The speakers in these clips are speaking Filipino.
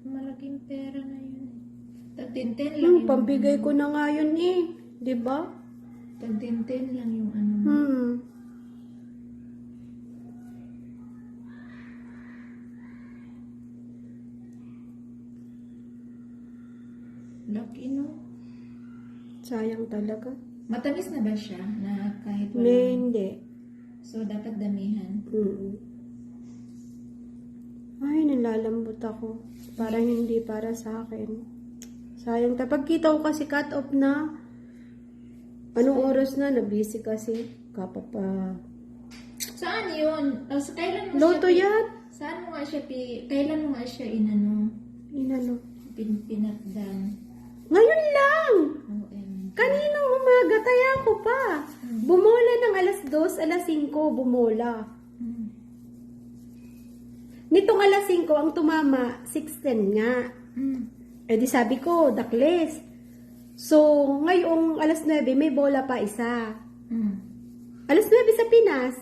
Malaking pera na yun. Tag-10 lang yung... Pambigay ko na nga yun eh. Diba? Tag-10 lang yung ano. Lucky, no? Sayang talaga. Matamis na ba siya? Na kahit wala? Hindi. So, dapat damihan. Ay, nalalambot ako. Parang hindi para sa akin. Sayang. Pagkita ko kasi cut off na. Anong oras na? Nabisi kasi. Kapapa. Saan yun? Kailan mo Loto siya... yan. Saan mo nga siya... Kailan mo nga siya inano? Inano? Pinatdan. Ngayon lang! OMG. Kaninang umaga, taya ko pa. Bumola ng alas 2, alas 5, bumola. Nitong alas 5, ang tumama, 6:10 nga. Eh di sabi ko, dakles. So, ngayong alas 9, may bola pa isa. Alas 9 sa Pinas.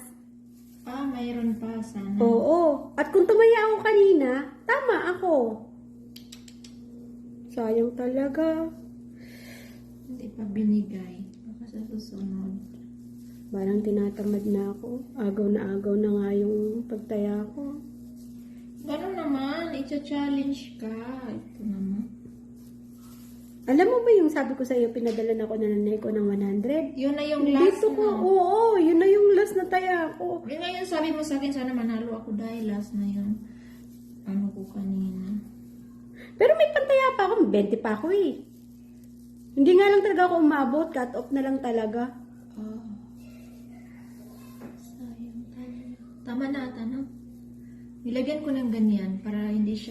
Mayroon pa sana. Oo. At kung tumaya ako kanina, tama ako. Sayang talaga. Hindi pa binigay. Baka sa susunod. Parang tinatamad na ako. Agaw na nga yung pagtaya ko. Gano'n naman, i-challenge ka. Ito naman. Alam mo ba yung sabi ko sa iyo, pinadala na ako na nanay ko ng 100? Yun na yung last Dito ko, na. oo, yun na yung last na taya ko. Yun na yung sabi mo sa akin, sana manalo ako dahil last na yun. Ano ko kanina. Pero may pantaya pa ako, 20 pa ako eh. Hindi nga lang talaga ako umabot, cut off na lang talaga. Sayang talaga. Tama na ata, no? Nilagyan ko ng ganyan para hindi siya